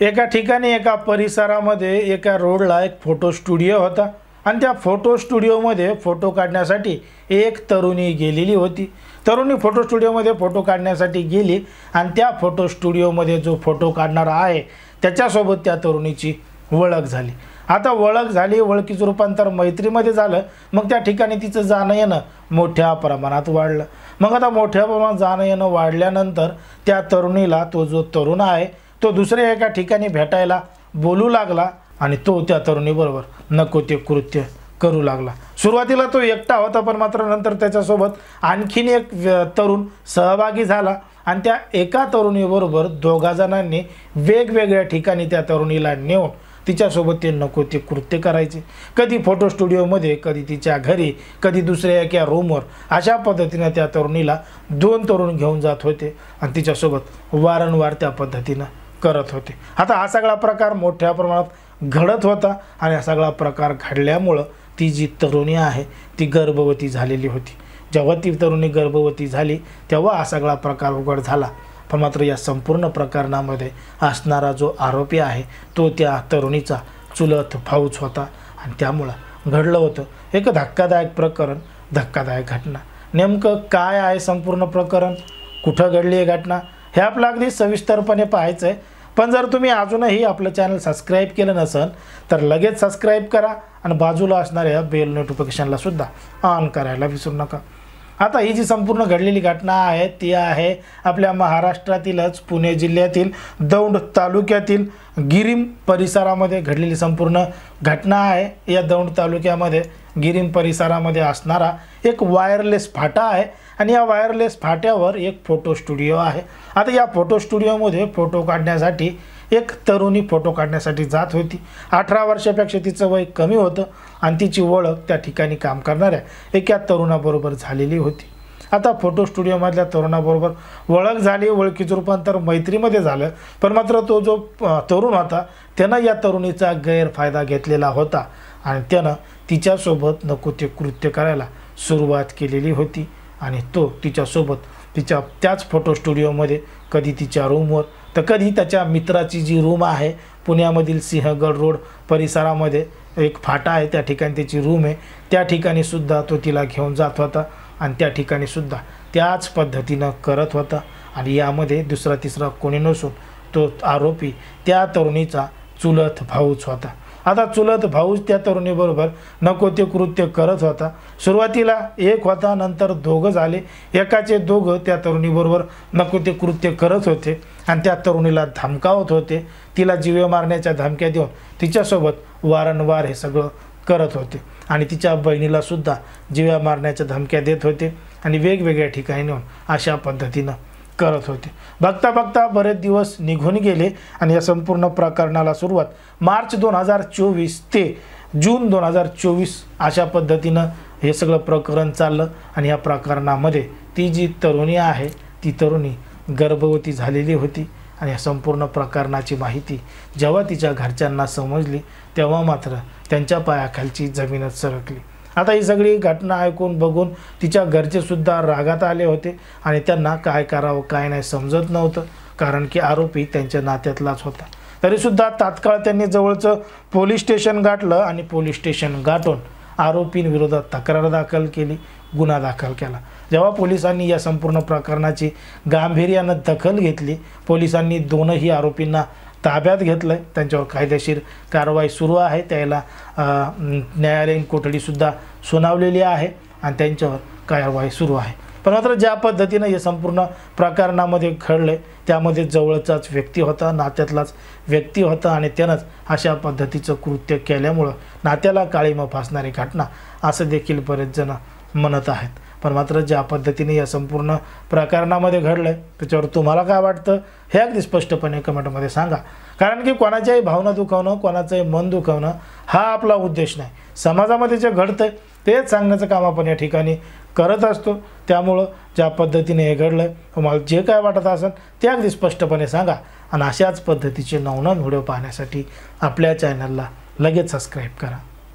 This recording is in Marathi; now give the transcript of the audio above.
एका ठिकाणी एका परिसरामध्ये एका रोडला एक फोटो स्टुडिओ होता आणि त्या फोटो स्टुडिओमध्ये फोटो काढण्यासाठी एक तरुणी गेलेली होती। तरुणी फोटो स्टुडिओमध्ये फोटो काढण्यासाठी गेली आणि त्या फोटो स्टुडिओमध्ये जो फोटो काढणारा आहे त्याच्यासोबत त्या तरुणीची ओळख झाली। आता ओळख झाली, ओळखीचं रूपांतर मैत्रीमध्ये झालं। मग त्या ठिकाणी तिचं जाणं येणं मोठ्या प्रमाणात वाढलं। मग आता मोठ्या प्रमाणात जाणं येणं वाढल्यानंतर त्या तरुणीला तो जो तरुण आहे तो दुसऱ्या एका ठिकाणी भेटायला बोलू लागला आणि तो त्या तरुणीबरोबर नको ते कृत्य करू लागला। सुरुवातीला तो एकटा होता, पण मात्र नंतर त्याच्यासोबत आणखीन एक तरुण सहभागी झाला आणि त्या एका तरुणीबरोबर दोघा जणांनी वेगवेगळ्या ठिकाणी त्या तरुणीला नेऊन तिच्यासोबत ते नको ते कृत्य करायचे। कधी फोटो स्टुडिओमध्ये, कधी तिच्या घरी, कधी दुसऱ्या एका रूमवर। अशा पद्धतीने त्या तरुणीला दोन तरुण घेऊन जात होते आणि तिच्यासोबत वारंवार त्या पद्धतीने करत होते। आता हा सगळा प्रकार मोठ्या प्रमाणात घडत होता आणि हा सगळा प्रकार घडल्यामुळं ती जी तरुणी आहे ती गर्भवती झालेली होती। जेव्हा ती तरुणी गर्भवती झाली तेव्हा हा सगळा प्रकार उघड झाला। पण मात्र या संपूर्ण प्रकरणामध्ये असणारा जो आरोपी आहे तो त्या तरुणीचा चुलत भाऊच होता आणि त्यामुळं घडलं होतं एक धक्कादायक प्रकरण, धक्कादायक घटना। नेमकं काय आहे संपूर्ण प्रकरण, कुठं घडली ही घटना, हे आपलं अगदी सविस्तरपणे पाहायचं आहे। पण जर तुम्ही अजूनही आपलं चॅनल सबस्क्राईब केलं नसेल तर लगेच सबस्क्राईब करा आणि बाजूला असणाऱ्या बेल नोटिफिकेशनला सुद्धा ऑन करायला विसरू नका। आता ही जी संपूर्ण घडलेली घटना आहे ती आहे आपल्या महाराष्ट्रातीलच पुणे जिल्ह्यातील दौंड तालुक्यातील गिरीम परिसरामध्ये घडलेली संपूर्ण घटना आहे। या दौंड तालुक्यामध्ये गिरीम परिसरामध्ये असणारा एक वायरलेस फाटा आहे आणि या वायरलेस फाट्यावर एक फोटो स्टुडिओ आहे। आता या फोटो स्टुडिओमध्ये फोटो काढण्यासाठी एक तरुणी फोटो काढण्यासाठी जात होती। 18 वर्षापेक्षा तिचं वय कमी होतं आणि तिची ओळख त्या ठिकाणी काम करणाऱ्या एका तरुणाबरोबर झालेली होती। आता फोटो स्टुडिओमधल्या तरुणाबरोबर ओळख झाली, ओळखीचं रूपांतर मैत्रीमध्ये झालं। पण मात्र तो जो तरुण होता त्यानं या तरुणीचा गैरफायदा घेतलेला होता आणि त्यानं तिच्यासोबत नको ते कृत्य करायला सुरुवात केलेली होती आणि तो तिच्यासोबत तिच्या त्याच फोटो स्टुडिओमध्ये कधी तिच्या रूमवर तर कधी त्याच्या मित्राची जी रूम आहे पुण्यामधील सिंहगड रोड परिसरामध्ये एक फाटा आहे त्या ठिकाणी त्याची रूम आहे, त्या ठिकाणी सुद्धा तो तिला घेऊन जात होता आणि त्या ठिकाणी सुद्धा त्याच पद्धतीनं करत होता। आणि यामध्ये दुसरा तिसरा कोणी नसून तो आरोपी त्या तरुणीचा चुलत भाऊच होता। आता चुलत भाऊच त्या तरुणीबरोबर नको ते कृत्य करत होता। सुरुवातीला एक होता, नंतर दोघं झाले। एकाचे दोघं त्या तरुणीबरोबर नको ते कृत्य करत होते आणि त्या तरुणीला धमकावत होते, तिला जीवे मारण्याच्या धमक्या देऊन तिच्यासोबत वारंवार हे सगळं करत होते आणि तिच्या बहिणीला सुद्धा जीवे मारण्याच्या धमक्या देत होते आणि वेगवेगळ्या ठिकाणी नेऊन अशा पद्धतीनं करत होते। बघता बघता बरेच दिवस निघून गेले आणि या संपूर्ण प्रकरणाला सुरुवात मार्च 2024 ते जून 2024 अशा पद्धतीनं हे सगळं प्रकरण चाललं आणि या प्रकरणामध्ये ती जी तरुणी आहे ती तरुणी गर्भवती झालेली होती आणि या संपूर्ण प्रकरणाची माहिती जेव्हा तिच्या घरच्यांना समजली तेव्हा मात्र त्यांच्या पायाखालची जमीनच सरकली। आता ही सगळी घटना ऐकून बघून तिच्या घरचे सुद्धा रागात आले होते आणि त्यांना काय करावं काय नाही समजत नव्हतं, कारण की आरोपी त्यांच्या नात्यातलाच होता। तरीसुद्धा तात्काळ त्यांनी जवळचं पोलीस स्टेशन गाठलं आणि पोलीस स्टेशन गाठून आरोपींविरोधात तक्रार दाखल केली, गुन्हा दाखल केला। जेव्हा पोलिसांनी या संपूर्ण प्रकरणाची गांभीर्यानं दखल घेतली, पोलिसांनी दोनही आरोपींना ताब्यात घेतलं, त्यांच्यावर कायदेशीर कारवाई सुरू आहे। त्याला न्यायालयीन कोठडीसुद्धा सुनावलेली आहे आणि त्यांच्यावर कारवाई सुरू आहे। पण मात्र ज्या पद्धतीनं हे संपूर्ण प्रकरणामध्ये घडले त्यामध्ये जवळचाच व्यक्ती होता, नात्यातलाच व्यक्ती होता आणि त्यानंच अशा पद्धतीचं कृत्य केल्यामुळं नात्याला काळीमा फासणारी घटना असं देखील बरेच जण म्हणत आहेत। पण मात्र ज्या पद्धतीने या संपूर्ण प्रकरणामध्ये घडलं त्याच्यावर तुम्हाला काय वाटतं हे अगदी स्पष्टपणे कमेंटमध्ये सांगा, कारण की कोणाच्याही भावना दुखावणं, कोणाचंही मन दुखावणं हा आपला उद्देश नाही। समाजामध्ये जे घडतंय तेच सांगण्याचं काम आपण या ठिकाणी करत असतो। त्यामुळं ज्या पद्धतीने हे घडलं तुम्हाला जे काय वाटत असेल ते अगदी स्पष्टपणे सांगा आणि अशाच पद्धतीचे नवनवीन व्हिडिओ पाहण्यासाठी आपल्या चॅनलला लगेच सबस्क्राईब करा।